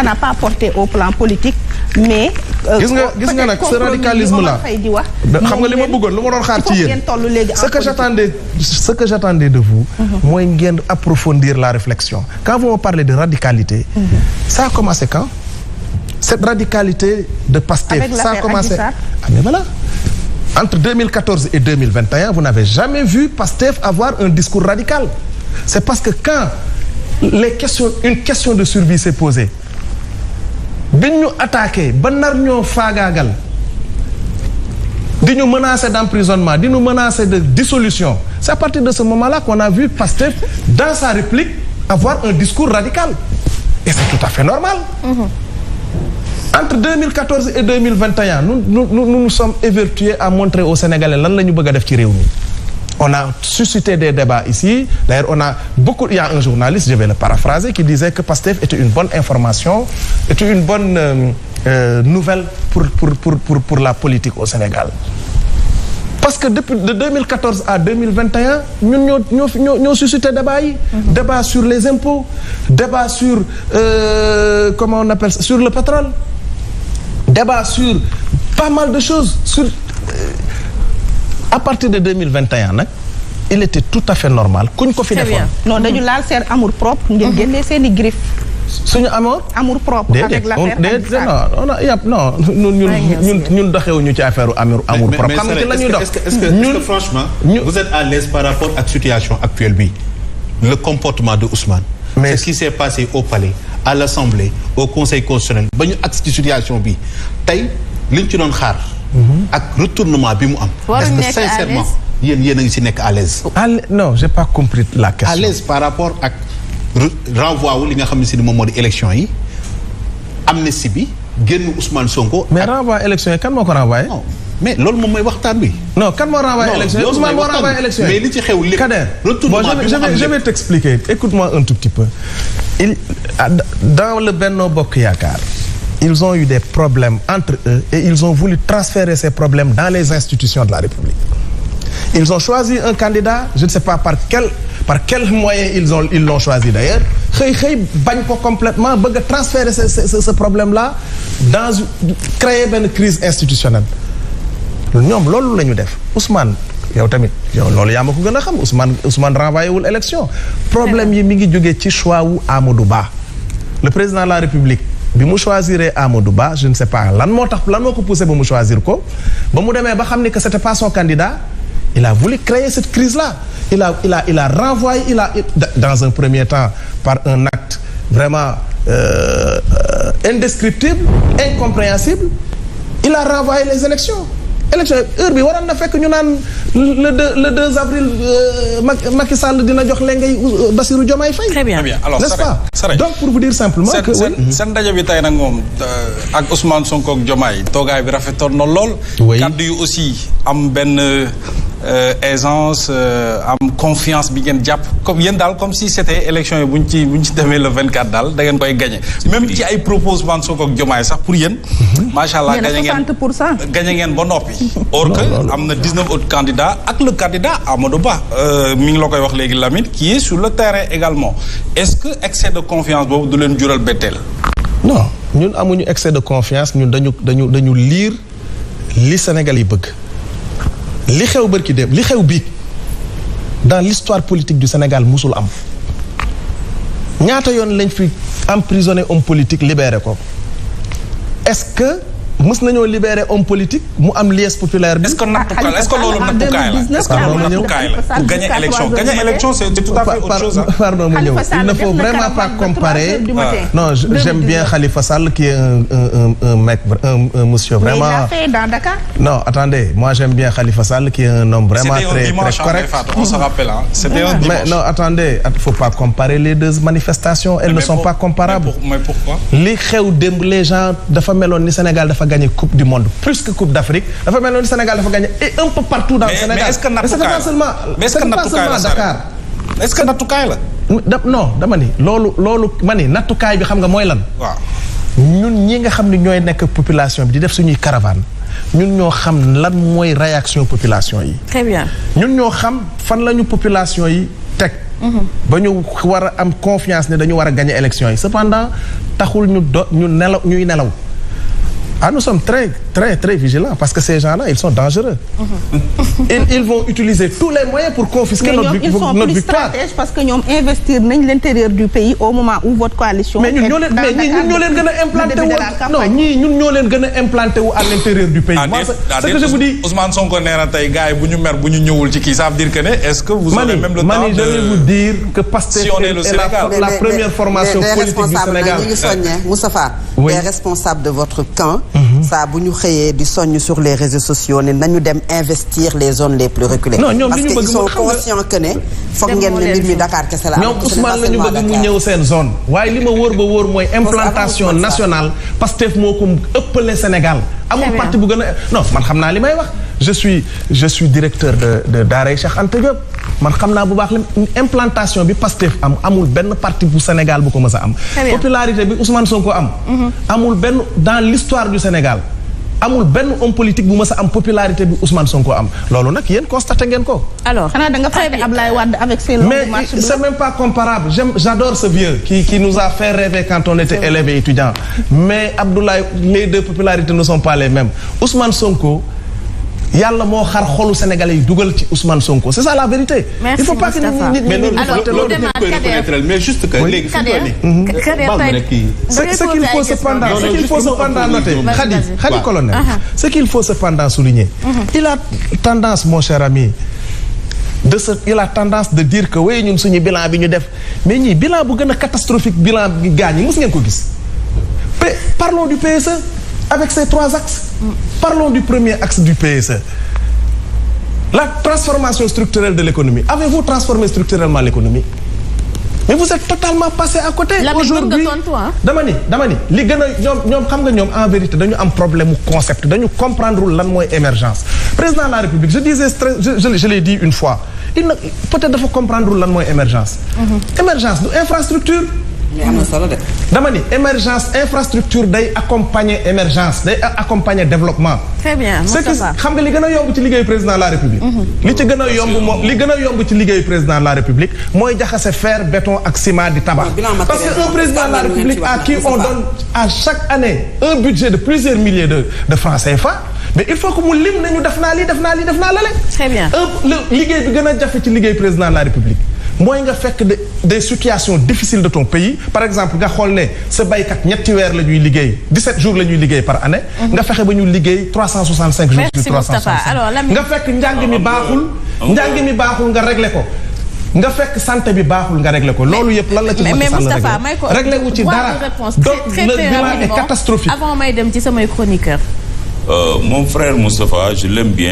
ça n'a pas porté au plan politique mais. gis nga nag ce radicalisme là xam nga li ma bëggoon lu ma doon xaar ci yéen ce que j'attendais de vous. mooy ngeen approfondir la réflexion quand vous me parlez de radicalité. ça a commencé quand. cette radicalité de Pastef ça a commencé mais voilà. Entre 2014 et 2021, vous n'avez jamais vu Pastef avoir un discours radical. C'est parce que quand une question de survie s'est posée, bi ñu attaqué ba nar ñoo faagaagal di ñu menacer d'emprisonnement di ñu menacer de dissolution, c'est à partir de ce moment-là qu'on a vu Pastef dans sa réplique avoir un discours radical. Et c'est tout à fait normal. Entre 2014 et 2021 nous sommes évertués à montrer aux Sénégalais lan la ñu bëgg a def ci réew mi. On a suscité des débats ici. D'ailleurs, il y a un journaliste, je vais le paraphraser, qui disait que Pastef était une bonne information, était une bonne nouvelle pour la politique au Sénégal. Parce que de 2014 à 2021, nous avons suscité débat yi. Débat sur les impôts, débat sur comment on appelle ça, sur le pétrole, débat sur pas mal de choses. À partir de 2021 nag il était tout à fait normal kuñ ko fi defoon. non dañu laal seen amour propre. ngeen génnee seen i griffe. suñu amour propre. avec l'affaire non ñun doxewuñu ci affaire amour propre. xam nga ci la ñuy dox est-ce que franchement. vous êtes à l'aise par rapport ak situation actuelle bi le comportement de Ousmane. mais ce qui s'est passé au palais à l'Assemblée au Conseil constitutionnel ba ñu agsi ci situation bi tey liñ ci doon xaar. ak retournement bi mu am. est-ce que sincèrement yéen a ngi si nekk à l'aise. non j'ai pas compris la question. à l'aise par rapport ak renvoi wu li nga xam ne si moom moo di élection yi amnistie bi génn Ousmane Sonko. mais renvoi élection yi kan moo ko renvoyé. non mais loolu moom mooy waxtaan bi. non kan moo renvoyé élection yi Ousmane moo renvoyé élection yi. mais li ci xew lépp. Kader retournement bi mu am je vais t'expliquer écoute-moi un tout petit peu. Dans le Benno Bokk Yaakaar. Ils ont eu des problèmes entre eux et ils ont voulu transférer ces problèmes dans les institutions de la République. Ils ont choisi un candidat, je ne sais pas par quel moyen ils l'ont choisi d'ailleurs. xëy bañ ko complètement bëgg a transférer ce problème-là créer benn crise institutionnelle. ñoom loolu la ñu def Ousmane yow tamit loolu yaa ma ko gën a xam Ousmane renvoyé wul élection. problème yi mi ngi jógee ci choix wu Amadou Ba. Le président de la République. bi mu choisir Amadou Ba je ne sais pas lan moo ko poussé ba mu choisir ko ba mu demee ba xam ni que c'était pas son candidat il a voulu créer cette crise là il a renvoyé dans un premier temps par un acte vraiment indescriptible incompréhensible il a renvoyé les élections heure bi waroon na fekk ñu naan le 2 avril Macky Sall dina jox léegi Bassirou Diomaye Faye. Très bien alors n'est-ce pas donc pour vous dire simplement que seen ndaje bi tey nag moom ak Ousmane Sonko ak Diomaye toogaay bi rafetoon na lool. kaddu yu aussi am benn aisance am confiance bi ngeen jàpp comme yéen daal comme si c'était élection yi buñ ci demee le 24 daal da ngeen koy gagné même ci ay proposement Sonko ak Diomaye sax pour yéen. macha allah gagné ngeen 60%. gagné ngeen ba noppi. or que am na 19 autres candidats ak le candidat Amadou Ba mi ngi la koy wax léegi Lamine qui est sur le terrain également est-ce que excès de confiance boobu du leen jural betteel. non ñun amuñu excès de confiance ñun dañu lire li Sénégal yi bëgg li xew bërki dem li xew bii dans l'histoire politique du Sénégal musul am ñaata yoon lañ fi emprisonné homme politique libéré ko est-ce que mës nañoo libérer homme politique mu am liesse populaire bi. est-ce que loolu nattukaay la est-ce que loolu nattukaay la pour gagner élection c'est tout à fait autre chose. pardon mu ñëw il ne faut vraiment pas comparer. non j'aime bien Khalifa Sall qui est un monsieur vraiment. mais il l'a fait dans Dakar. non attendez moi j'aime bien Khalifa Sall qui est un homme vraiment très correct. on se rappelle c'était un dimanche. mais non attendez il faut pas comparer les deux manifestations elles ne sont pas comparables. mais pourquoi. li xew démb les gens dafa meloon ni Sénégal dafa gagné coupe du monde plus que coupe d'Afrique dafa mel ni Sénégal dafa gagné et un peu partout dans le Sénégal. mais est-ce que nattukaay la Dakar. est-ce que nattukaay la. non dama ni loolu ma ni nattukaay bi xam nga mooy lan. waaw ñun ñi nga xam ne ñooy nekk population bi di def suñuy caravane ñun ñoo xam lan mooy réaction population yi. très bien. ñun ñoo xam fan lañu population yi teg ba ñu war a am confiance ne dañu war a gagner élection yi cependant taxul ñuy nelaw. Ah, nous sommes très très très vigilants parce que ces gens-là ils sont dangereux. Ils vont utiliser tous les moyens pour confisquer notre victoire. Mais ñoom ils sont plus stratèges parce que ñoom investir nañ l'intérieur du pays au moment où votre coalition. mais ñun ñoo leen gën a implanté wu. non ñii ñun ñoo leen gën a implanté wu à l'intérieur du pays. Moi ce que je vous dis. Ousmane Sonko nee na tey gars yi bu ñu mer bu ñu ñëwul ci kii ça veut dire que ne est-ce que vous aurez même le temps de. je vais vous dire que Pastef est la première formation politique du Sénégal. Moustapha, les responsables de votre camp. Ça bu ñu xëyee di soññ sur les réseaux sociaux ne nañu dem investir les zones les plus reculées. non ñoom parce que ils sont conscients que ne foog ngeen ne mbir mi Dakar kese la. ñoom Ousmane la ñu bëgg mu ñëw seen zone. waaye li ma wóor ba wóor mooy implantation nationale Pastef moo ko ëppale Sénégal. amul parti bu gën a non man xam naa li may wax. je suis directeur de Daaray Cheikh Anta Diop man xam naa bu baax implantation bi Pastef amul benn parti bu Sénégal bu ko mës a am. popularité bi Ousmane Sonko am. amul benn dans l'histoire du Sénégal amul benn homme politique bu mës a am popularité bi Ousmane Sonko am loolu nag yéen constaté ngeen ko. alors xanaa da nga fàtte Ablaye Wade avec ses longues marches. Mais c'est même pas comparable j'adore ce vieux qui nous a fait rêver quand on était élèves et étudiants mais Abdoulaye les deux popularités ne sont pas les mêmes Ousmane Sonko. yàlla moo xar xolu Sénégalais yi dugal ci Ousmane Sonko c'est ça la vérité. Merci, il faut pas que mais juste que léegi fi ce qu'il faut cependant noter Khady colonel ce qu'il faut cependant souligner il a tendance mon cher ami il a tendance de dire que oui ñun suñu bilan bi ñu def mais ñii bilan bu gën a catastrophique bilan bi gaañ yi mos ngeen ko gis parlons du PSE avec ces 3 axes. Parlons du premier axe du PSE. La transformation structurelle de l'économie. Avez-vous transformé structurellement l'économie? Mais vous êtes totalement passé à côté. Aujourd'hui dama ni li gën a ñoom xam nga ñoom en vérité dañu am problème mu concept dañu comprendre lan mooy émergence. Président de la République je l'ai dit une fois peut-être dafa comprendre lan mooy émergence. Émergence du infrastructure. mais am na solo de. dama ni émergence infrastructure day accompagner émergence day accompagner développement. très bien xam nga li gën a yomb ci liggéeyu président de la République. li ci gën a yomb moom li gën a yomb ci liggéeyu président de la République mooy jaxase fer béton ak ciment di tabax. parce que un président de la République à qui on donne à chaque année un budget de plusieurs milliers de francs CFA. mais il faut que mu lim nañu def naa lii def naa lii def naa lale. très bien liggéey bi gën a jafe ci liggéey président de la République. mooy nga fekk des situations difficiles de ton pays par exemple nga xool ne sa baykat ñetti weer la ñuy liggéey 17 jours la ñuy liggéey par année. nga fexe ba ñu liggéey 365 jours. merci Moustapha alors nga fekk njàng mi baaxul nga réglé ko. nga fekk santé bi baaxul nga réglé ko loolu yëpp lan la ci. mais Moustapha may ko réglé wu ci dara donc le bilan est catastrophique. avant may dem ci samay chroniqueur. Mon frère Moustapha je l'aime bien.